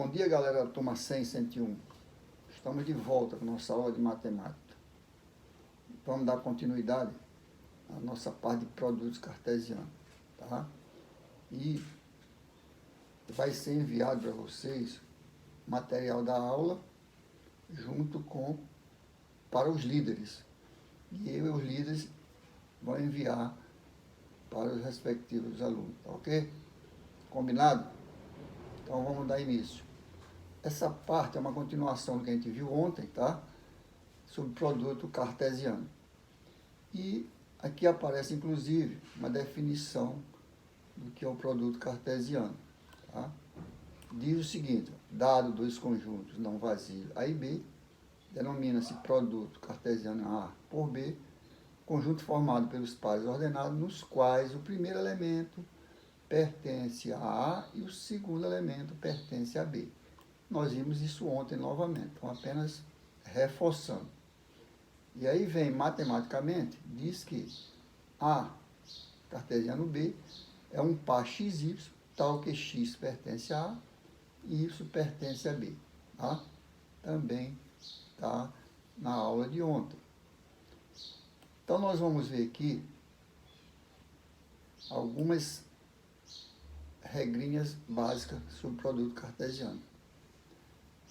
Bom dia, galera, turma 100, 101. Estamos de volta com nossa aula de matemática. Vamos dar continuidade à nossa parte de produtos cartesianos, tá? E vai ser enviado para vocês material da aula junto com para os líderes. E eu e os líderes vão enviar para os respectivos alunos, tá ok? Combinado? Então vamos dar início. Essa parte é uma continuação do que a gente viu ontem, tá? Sobre produto cartesiano. E aqui aparece, inclusive, uma definição do que é o produto cartesiano, tá? Diz o seguinte: dado dois conjuntos não vazios A e B, denomina-se produto cartesiano A por B, conjunto formado pelos pares ordenados, nos quais o primeiro elemento pertence a A e o segundo elemento pertence a B. Nós vimos isso ontem novamente, então apenas reforçando. E aí vem, matematicamente, diz que A cartesiano B é um par XY, tal que X pertence a A e Y pertence a B. Tá? Também está na aula de ontem. Então, nós vamos ver aqui algumas regrinhas básicas sobre o produto cartesiano.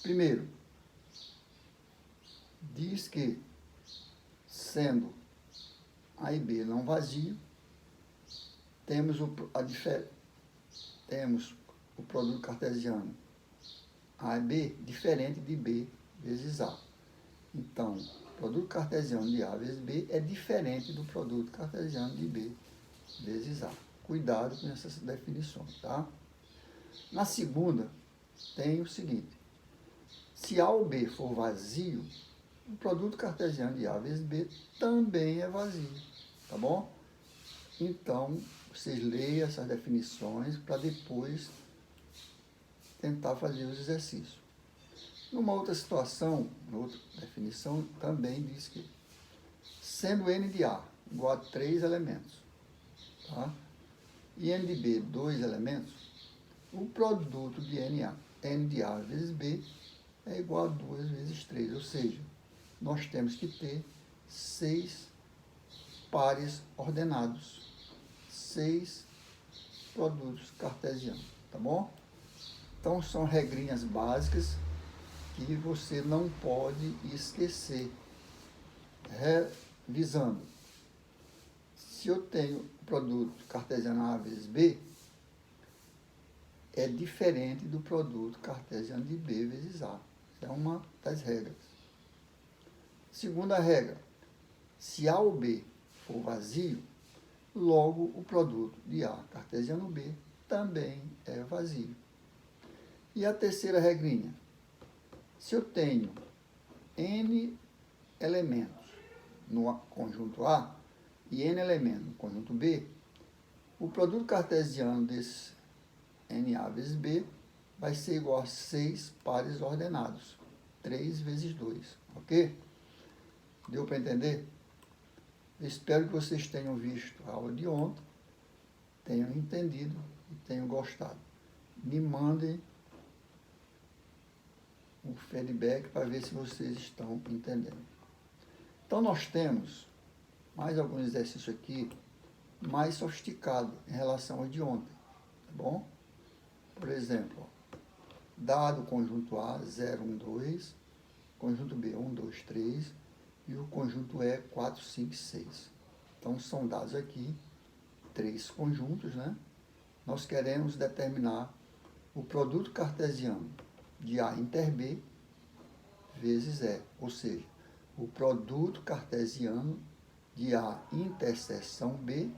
Primeiro, diz que, sendo A e B não vazio, temos o produto cartesiano A e B diferente de B vezes A. Então, o produto cartesiano de A vezes B é diferente do produto cartesiano de B vezes A. Cuidado com essas definições, tá? Na segunda, tem o seguinte: se A ou B for vazio, o produto cartesiano de A vezes B também é vazio, tá bom? Então, vocês leiam essas definições para depois tentar fazer os exercícios. Numa outra situação, outra definição, também diz que, sendo N de A igual a 3 elementos, tá? E N de B 2 elementos, o produto de N de A vezes B é igual a 2 vezes 3, ou seja, nós temos que ter 6 pares ordenados, 6 produtos cartesianos, tá bom? Então, são regrinhas básicas que você não pode esquecer. Revisando, se eu tenho o produto cartesiano A vezes B, é diferente do produto cartesiano de B vezes A. É uma das regras. Segunda regra: se A ou B for vazio, logo o produto de A cartesiano B também é vazio. E a terceira regrinha: se eu tenho N elementos no conjunto A e N elementos no conjunto B, o produto cartesiano desse NA vezes B vai ser igual a 6 pares ordenados, 3 vezes 2, ok? Deu para entender? Eu espero que vocês tenham visto a aula de ontem, tenham entendido e tenham gostado. Me mandem um feedback para ver se vocês estão entendendo. Então, nós temos mais alguns exercícios aqui mais sofisticados em relação aos de ontem, tá bom? Por exemplo, dado o conjunto A, 0, 1, 2, conjunto B, 1, 2, 3, e o conjunto E, 4, 5, 6. Então, são dados aqui 3 conjuntos, né? Nós queremos determinar o produto cartesiano de A inter B vezes E, ou seja, o produto cartesiano de A interseção B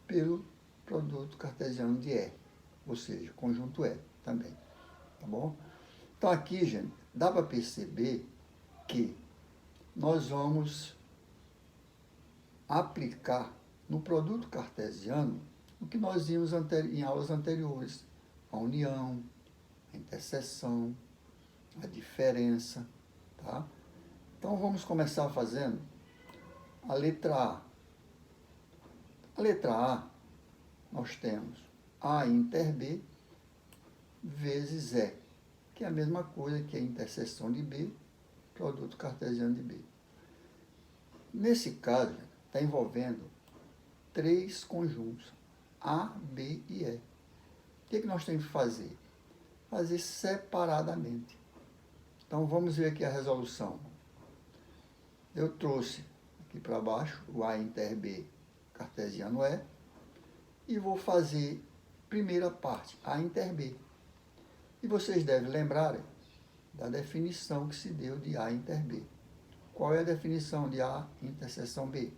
pelo produto cartesiano de E, ou seja, conjunto E também, tá bom? Então aqui, gente, dá para perceber que nós vamos aplicar no produto cartesiano o que nós vimos em aulas anteriores: a união, a interseção, a diferença, tá? Então, vamos começar fazendo a letra A. A letra A, nós temos A inter B vezes E, que é a mesma coisa que a interseção de B, produto cartesiano de B. Nesse caso, está envolvendo 3 conjuntos, A, B e E. O que nós temos que fazer? Fazer separadamente. Então, vamos ver aqui a resolução. Eu trouxe aqui para baixo o A inter B cartesiano e vou fazer primeira parte, A inter B. E vocês devem lembrar da definição que se deu de A inter B. Qual é a definição de A interseção B?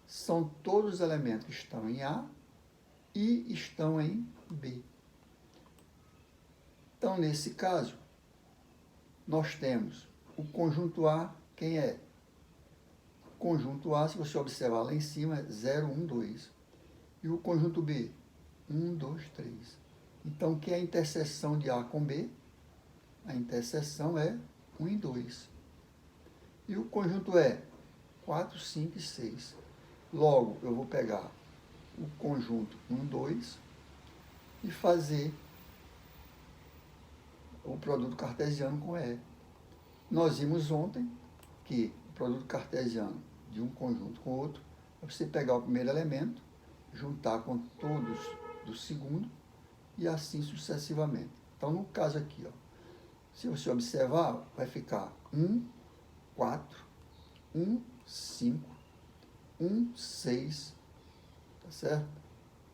São todos os elementos que estão em A e estão em B. Então, nesse caso, nós temos o conjunto A, quem é? O conjunto A, se você observar lá em cima, é 0, 1, 2. E o conjunto B, 1, 2, 3. Então, que é a interseção de A com B? A interseção é 1 e 2. E o conjunto E, 4, 5 e 6. Logo, eu vou pegar o conjunto 1, 2 e fazer o produto cartesiano com E. Nós vimos ontem que o produto cartesiano de um conjunto com outro é você pegar o primeiro elemento, juntar com todos do segundo e assim sucessivamente. Então, no caso aqui, ó, se você observar, vai ficar 1, 4, 1, 5, 1, 6, tá certo?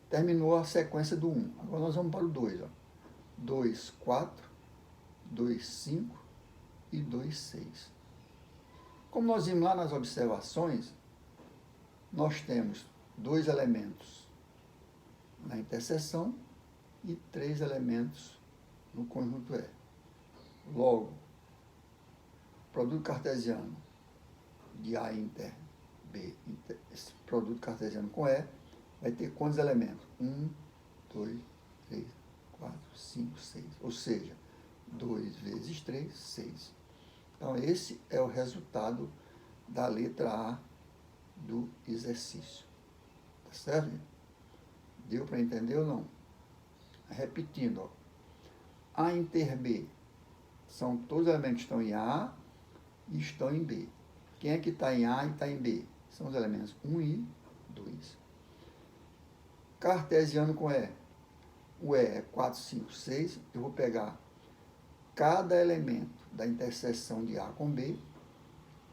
Terminou a sequência do 1. Agora nós vamos para o 2, ó. 2, 4, 2, 5 e 2, 6. Como nós vimos lá nas observações, nós temos 2 elementos na interseção e 3 elementos no conjunto E. Logo, o produto cartesiano de A inter B, esse produto cartesiano com E, vai ter quantos elementos? 1, 2, 3, 4, 5, 6. Ou seja, 2 vezes 3, 6. Então, esse é o resultado da letra A do exercício. Tá certo? Deu para entender ou não? Repetindo, ó. A inter B são todos os elementos que estão em A e estão em B. Quem é que está em A e está em B? São os elementos 1 e 2. Cartesiano com E. O E é 4, 5, 6. Eu vou pegar cada elemento da interseção de A com B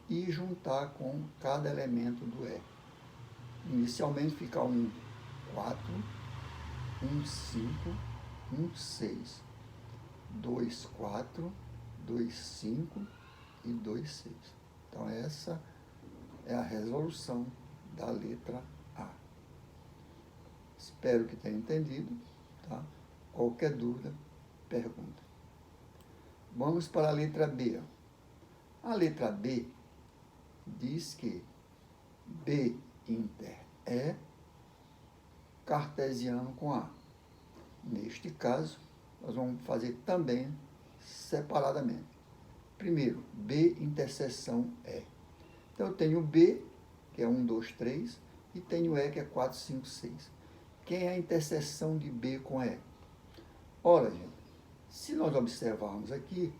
e juntar com cada elemento do E. Inicialmente fica 1, 4, 1, 5, 1, 6, 2, 4, 2, 5 e 2, 6. Então, essa é a resolução da letra A. Espero que tenha entendido. Tá? Qualquer dúvida, pergunta. Vamos para a letra B. A letra B diz que B inter é cartesiano com A. Neste caso, nós vamos fazer também separadamente. Primeiro, B interseção E. Então, eu tenho B, que é 1, 2, 3, e tenho E, que é 4, 5, 6. Quem é a interseção de B com E? Ora, gente, se nós observarmos aqui,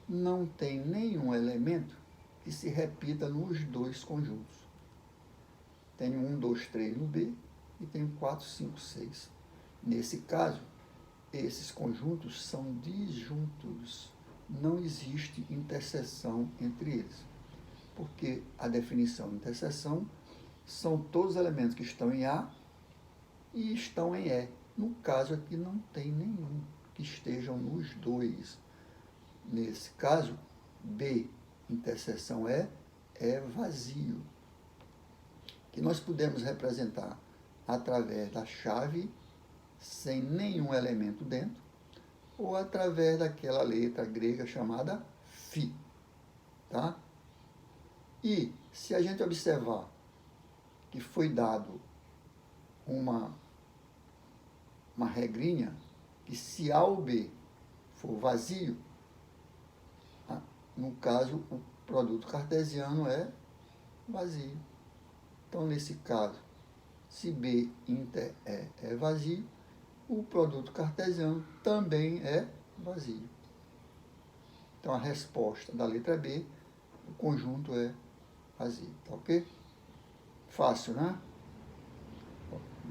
não tem nenhum elemento que se repita nos 2 conjuntos. Tenho 1, 2, 3 no B e tenho 4, 5, 6. Nesse caso, esses conjuntos são disjuntos. Não existe interseção entre eles. Porque a definição de interseção são todos os elementos que estão em A e estão em E. No caso aqui, não tem nenhum que estejam nos 2. Nesse caso, B interseção E é vazio, que nós podemos representar através da chave sem nenhum elemento dentro, ou através daquela letra grega chamada φ. Tá? E se a gente observar que foi dado uma regrinha, que se A ou B for vazio, no caso, o produto cartesiano é vazio. Então, nesse caso, se B inter é vazio, o produto cartesiano também é vazio. Então, a resposta da letra B, o conjunto é vazio, tá ok? Fácil, né?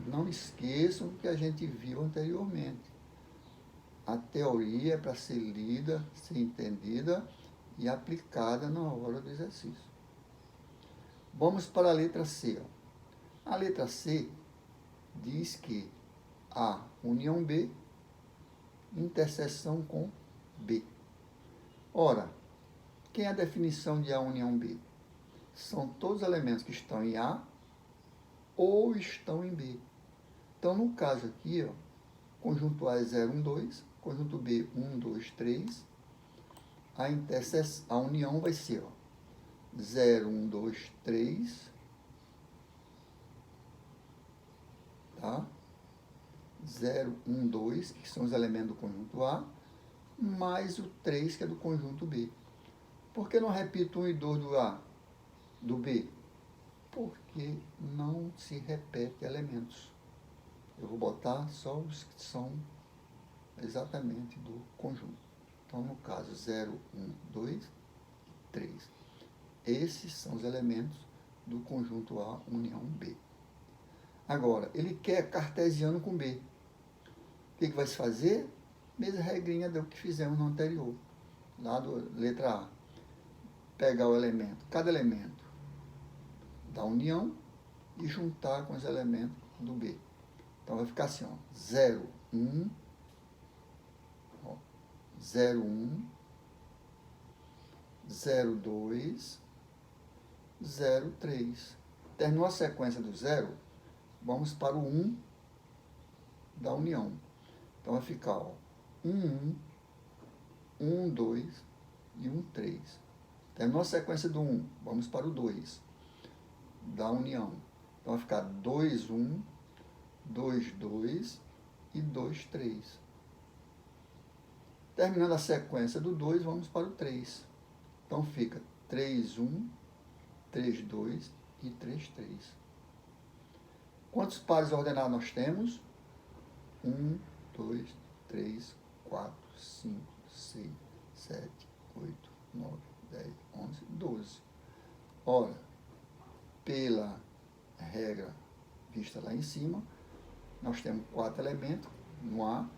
Não esqueçam que a gente viu anteriormente. A teoria é para ser lida, ser entendida e aplicada na hora do exercício. Vamos para a letra C. A letra C diz que A, união B, interseção com B. Ora, quem é a definição de A, união B? São todos os elementos que estão em A ou estão em B. Então, no caso aqui, ó, conjunto A é 0, 1, 2, conjunto B 1, 2, 3. A união vai ser, ó, 0, 1, 2, 3, tá? 0, 1, 2, que são os elementos do conjunto A, mais o 3, que é do conjunto B. Por que não repito 1 e 2 do A, do B? Porque não se repete elementos. Eu vou botar só os que são exatamente do conjunto. Então, no caso, 0, 1, 2 e 3. Esses são os elementos do conjunto A, união B. Agora, ele quer cartesiano com B. O que vai se fazer? Mesma regrinha do que fizemos no anterior, lá do letra A. Pegar o elemento, cada elemento da união e juntar com os elementos do B. Então, vai ficar assim, ó, 0, 1, 0, 1, 0, 2, 0, 3. Terminou a sequência do 0, vamos para o 1 da união. Então, vai ficar, ó, 1, 1, 1, 2 e 1, 3. Terminou a sequência do 1, vamos para o 2 da união. Então, vai ficar 2, 1, 2, 2 e 2, 3. Terminando a sequência do 2, vamos para o 3. Então, fica 3, 1, 3, 2 e 3, 3. Quantos pares ordenados nós temos? 1, 2, 3, 4, 5, 6, 7, 8, 9, 10, 11, 12. Ora, pela regra vista lá em cima, nós temos 4 elementos no A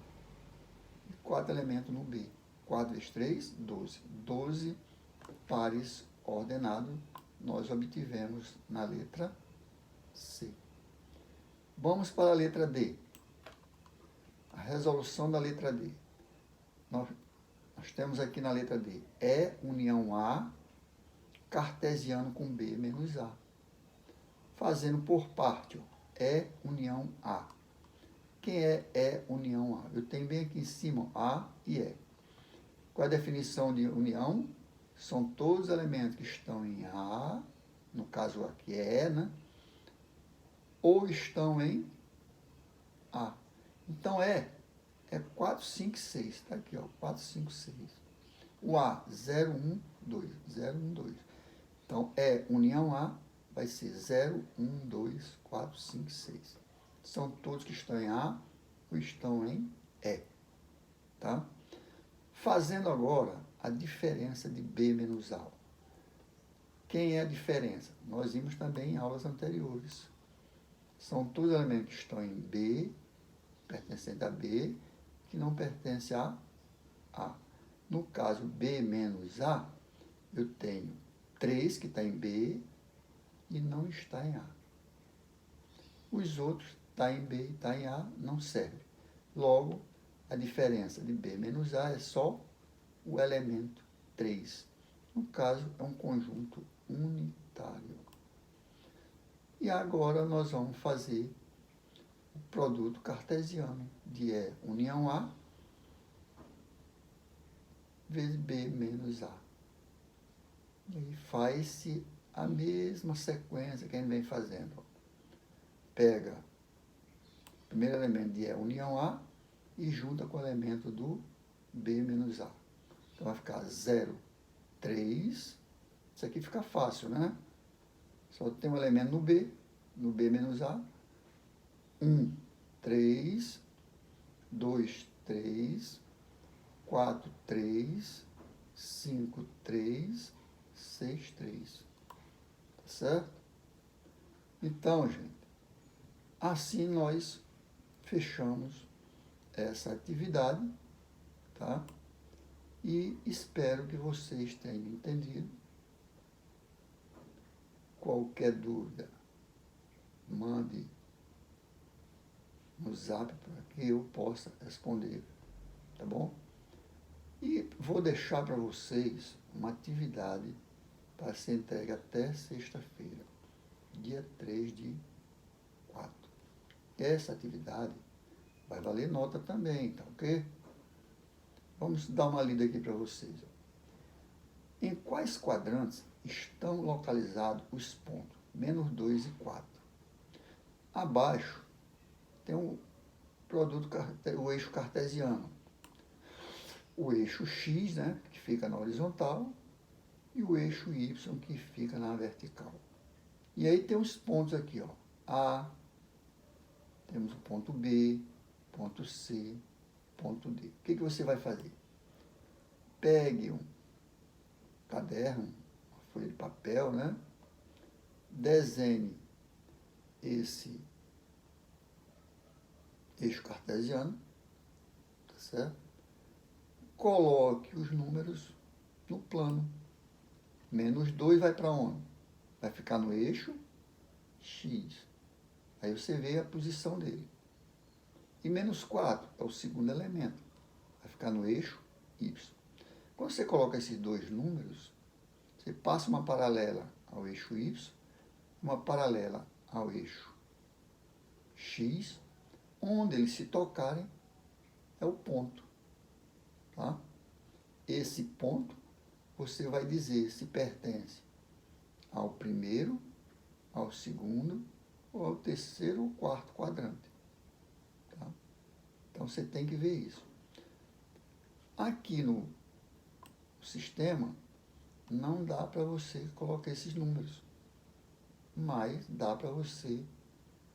e 4 elementos no B. 4 vezes 3, 12. 12 pares ordenados nós obtivemos na letra C. Vamos para a letra D. A resolução da letra D. Nós temos aqui na letra D, E união A, cartesiano com B menos A. Fazendo por parte, ó, E união A. Quem é E união A? Eu tenho bem aqui em cima, ó, A e E. Qual é a definição de união? São todos os elementos que estão em A, no caso aqui é E, né? Ou estão em A. Então, é 4, 5, 6. Está aqui, ó, 4, 5, 6. O A, 0, 1, 2. 0, 1, 2. Então, união A vai ser 0, 1, 2, 4, 5, 6. São todos que estão em A ou estão em E. Tá? Fazendo agora a diferença de B menos A. Quem é a diferença? Nós vimos também em aulas anteriores. São todos os elementos que estão em B, pertencentes a B, que não pertencem a A. No caso B menos A, eu tenho 3 que está em B e não está em A. Os outros está em B e está em A, não serve. Logo, a diferença de B menos A é só o elemento 3. No caso, é um conjunto unitário. E agora nós vamos fazer o produto cartesiano de E união A vezes B menos A. E faz-se a mesma sequência que a gente vem fazendo. Pega o primeiro elemento de E união A e junta com o elemento do B menos A. Então vai ficar 0, 3. Isso aqui fica fácil, né? Só tem um elemento no B menos A. 1, 3, 2, 3, 4, 3, 5, 3, 6, 3. Tá certo? Então, gente, assim nós fechamos essa atividade, tá? E espero que vocês tenham entendido. Qualquer dúvida, mande no zap para que eu possa responder, tá bom? E vou deixar para vocês uma atividade para ser entregue até sexta-feira, dia 3 de 4. Essa atividade vai valer nota também, tá ok? Vamos dar uma lida aqui para vocês. Em quais quadrantes estão localizados os pontos -2 e 4? Abaixo tem um produto, o eixo cartesiano. O eixo X, né, que fica na horizontal, e o eixo Y, que fica na vertical. E aí tem os pontos aqui, ó. A, temos o ponto B, ponto C, ponto D. O que você vai fazer? Pegue um caderno, uma folha de papel, né? Desenhe esse eixo cartesiano, tá certo? Coloque os números no plano. -2 vai para onde? Vai ficar no eixo X. Aí você vê a posição dele. E -4 é o segundo elemento. Vai ficar no eixo Y. Quando você coloca esses dois números, você passa uma paralela ao eixo Y, uma paralela ao eixo X, onde eles se tocarem é o ponto. Tá? Esse ponto, você vai dizer se pertence ao primeiro, ao segundo, ou ao terceiro ou quarto quadrante. Tá? Então, você tem que ver isso. Aqui no sistema, não dá para você colocar esses números, mas dá para você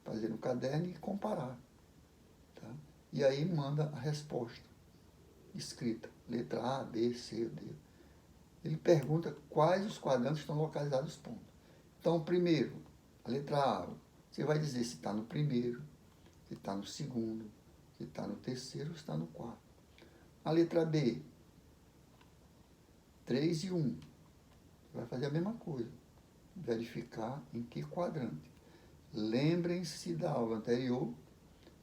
fazer no caderno e comparar. Tá? E aí manda a resposta escrita, letra A, B, C, D. Ele pergunta quais os quadrantes estão localizados nos pontos. Então, primeiro, a letra A, você vai dizer se está no primeiro, se está no segundo, se está no terceiro ou se está no quarto. A letra B, 3 e 1. Você vai fazer a mesma coisa. Verificar em que quadrante. Lembrem-se da aula anterior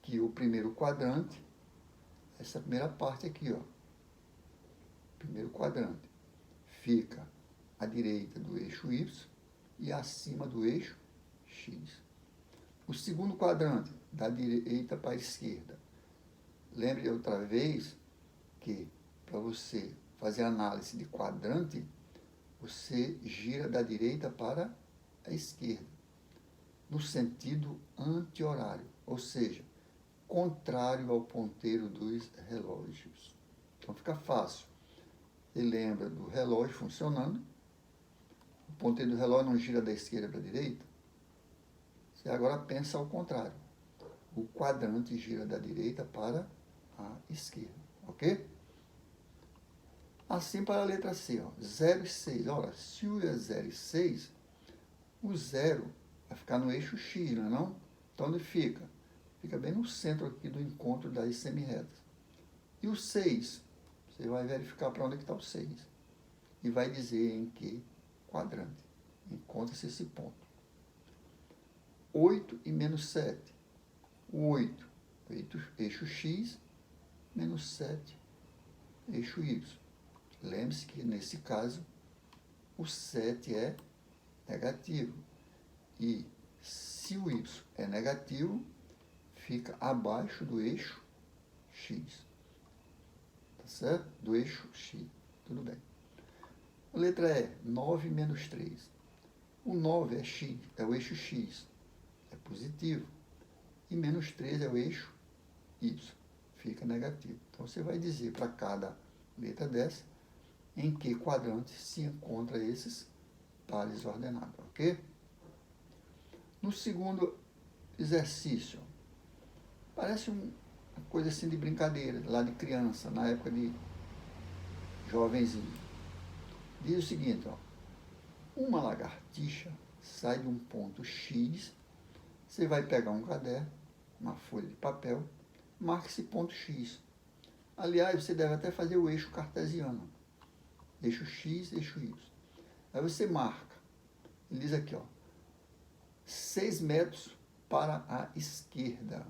que o primeiro quadrante, essa primeira parte aqui, ó, primeiro quadrante, fica à direita do eixo Y e acima do eixo X. O segundo quadrante, da direita para a esquerda. Lembre outra vez que para você fazer análise de quadrante, você gira da direita para a esquerda, no sentido anti-horário, ou seja, contrário ao ponteiro dos relógios. Então fica fácil. Você lembra do relógio funcionando, o ponteiro do relógio não gira da esquerda para a direita. Você agora pensa ao contrário. O quadrante gira da direita para a esquerda, ok? Assim para a letra C, ó, 0 e 6. Ora, se o é 0 e 6, o 0 vai ficar no eixo X, não é não? Então onde fica? Fica bem no centro aqui do encontro das semi-retas. E o 6, você vai verificar para onde está o 6. E vai dizer em que quadrante. Encontra-se esse ponto. 8 e -7. O 8, eixo X, -7, eixo Y. Lembre-se que, nesse caso, o 7 é negativo. E se o Y é negativo, fica abaixo do eixo X. Tá certo? Do eixo X. Tudo bem. A letra E, 9 menos 3. O 9 é X, é o eixo X. É positivo. E -3 é o eixo Y. Fica negativo. Então, você vai dizer para cada letra dessa em que quadrante se encontra esses pares ordenados, ok? No segundo exercício, parece um uma coisa assim de brincadeira, lá de criança, na época de jovenzinho. Diz o seguinte, ó, uma lagartixa sai de um ponto X, você vai pegar um caderno, uma folha de papel, marca esse ponto X. Aliás, você deve até fazer o eixo cartesiano. Eixo X, eixo Y. Aí você marca. Ele diz aqui, ó, 6 metros para a esquerda.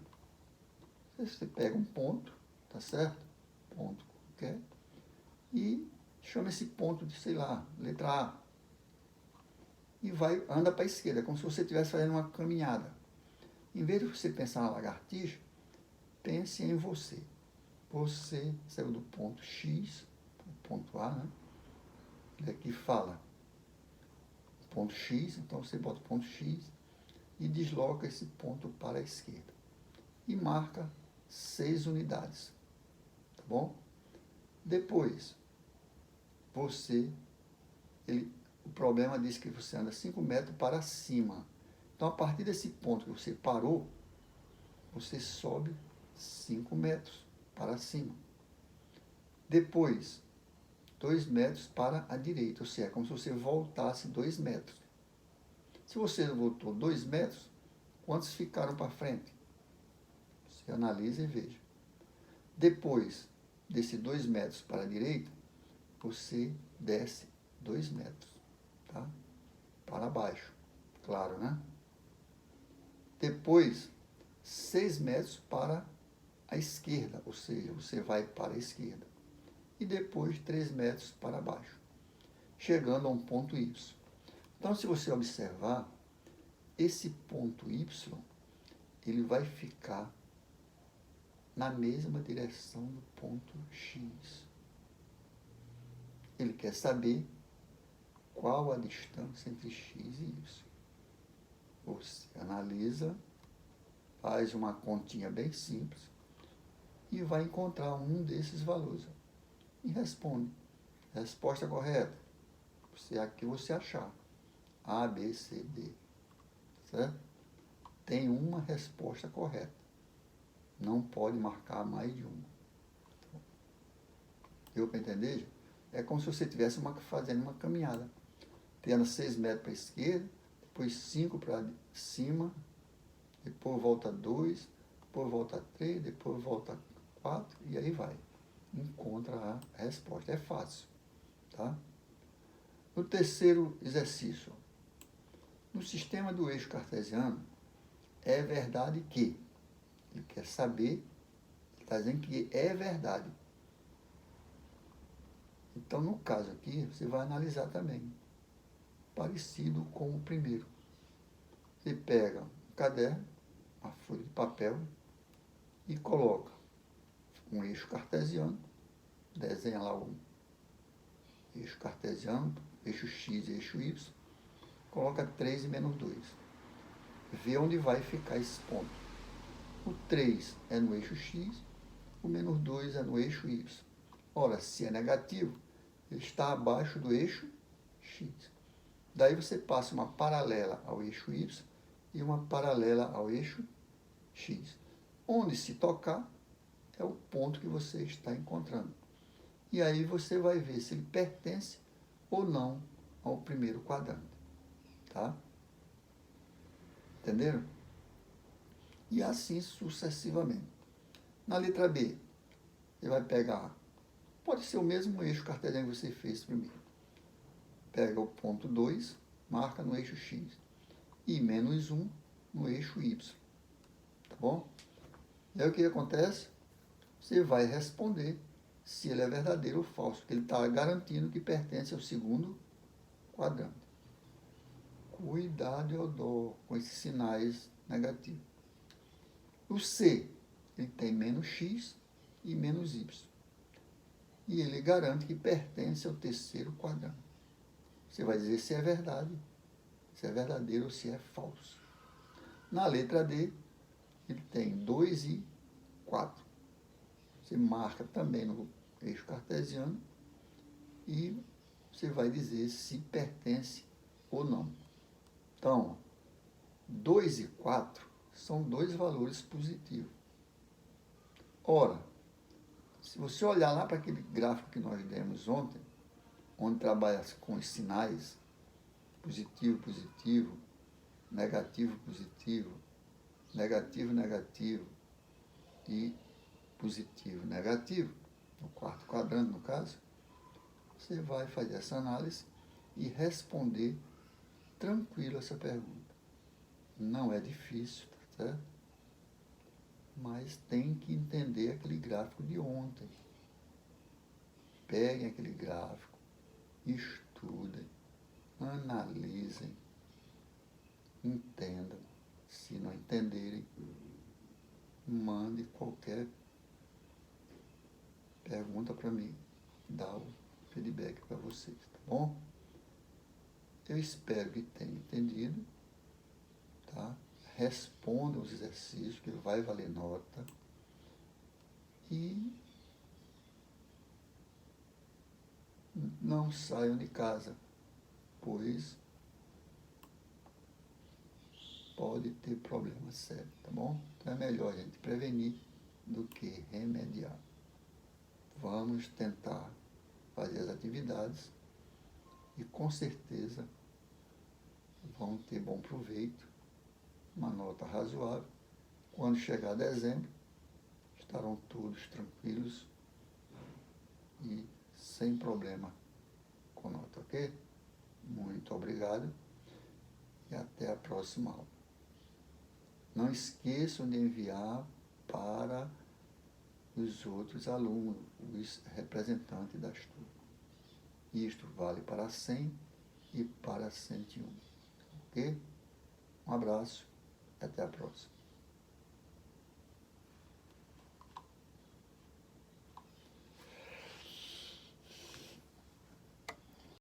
Você pega um ponto, tá certo? Ponto qualquer. E chama esse ponto de, sei lá, letra A. E anda para a esquerda, como se você estivesse fazendo uma caminhada. Em vez de você pensar na lagartixa, pense em você. Você saiu do ponto X, ponto A, né? Ele aqui fala ponto X, então você bota o ponto X e desloca esse ponto para a esquerda. E marca 6 unidades. Tá bom? Depois, o problema diz que você anda 5 metros para cima. Então, a partir desse ponto que você parou, você sobe 5 metros para cima. Depois, 2 metros para a direita, ou seja, é como se você voltasse 2 metros. Se você voltou 2 metros, quantos ficaram para frente? Você analisa e veja. Depois desse 2 metros para a direita, você desce 2 metros, tá? Para baixo, claro, né? Depois, 6 metros para a esquerda, ou seja, você vai para a esquerda. E depois 3 metros para baixo, chegando a um ponto Y. Então, se você observar, esse ponto Y, ele vai ficar na mesma direção do ponto X. Ele quer saber qual a distância entre X e Y. Você analisa, faz uma continha bem simples e vai encontrar um desses valores. E responde. Resposta correta. Aqui você achar. A, B, C, D. Certo? Tem uma resposta correta. Não pode marcar mais de uma. Deu para entender? É como se você estivesse fazendo uma caminhada. Tendo 6 metros para a esquerda, depois 5 para cima, depois volta 2, depois volta 3, depois volta 4, e aí vai. Encontra a resposta. É fácil. Tá? No terceiro exercício, no sistema do eixo cartesiano, é verdade que, ele quer saber, ele está dizendo que é verdade. Então, no caso aqui, você vai analisar também, parecido com o primeiro. Você pega um caderno, uma folha de papel e coloca um eixo cartesiano, desenha lá o eixo cartesiano, eixo X e eixo Y, coloca 3 e menos 2. Vê onde vai ficar esse ponto. O 3 é no eixo X, o menos 2 é no eixo Y. Ora, se é negativo, ele está abaixo do eixo X. Daí você passa uma paralela ao eixo Y e uma paralela ao eixo X. Onde se tocar é o ponto que você está encontrando. E aí você vai ver se ele pertence ou não ao primeiro quadrante. Tá? Entenderam? E assim sucessivamente. Na letra B, você vai pegar, pode ser o mesmo eixo cartesiano que você fez primeiro. Pega o ponto 2, marca no eixo X. E menos 1 no eixo Y. Tá bom? E aí o que acontece? Você vai responder se ele é verdadeiro ou falso, porque ele está garantindo que pertence ao segundo quadrante. Cuidado, Eudor, com esses sinais negativos. O C, ele tem menos X e menos Y. E ele garante que pertence ao terceiro quadrante. Você vai dizer se é verdade, se é verdadeiro ou se é falso. Na letra D, ele tem 2 e 4. Você marca também no eixo cartesiano e você vai dizer se pertence ou não. Então, 2 e 4 são dois valores positivos. Ora, se você olhar lá para aquele gráfico que nós demos ontem, onde trabalha com os sinais, positivo, positivo, negativo, positivo, negativo, negativo e positivo, negativo, no quarto quadrante, no caso, você vai fazer essa análise e responder tranquilo essa pergunta. Não é difícil, tá certo? Mas tem que entender aquele gráfico de ontem. Peguem aquele gráfico, estudem, analisem, entendam. Se não entenderem, mande qualquer pergunta para mim, dar o feedback para vocês, tá bom? Eu espero que tenham entendido, tá? Respondam os exercícios, que vai valer nota. E não saiam de casa, pois pode ter problema sério, tá bom? Então é melhor a gente prevenir do que remediar. Vamos tentar fazer as atividades e com certeza vão ter bom proveito, uma nota razoável. Quando chegar dezembro, estarão todos tranquilos e sem problema com nota, ok? Muito obrigado e até a próxima aula. Não esqueçam de enviar para os outros alunos, os representantes das turmas. Isto vale para 100 e para 101. Ok? Um abraço e até a próxima.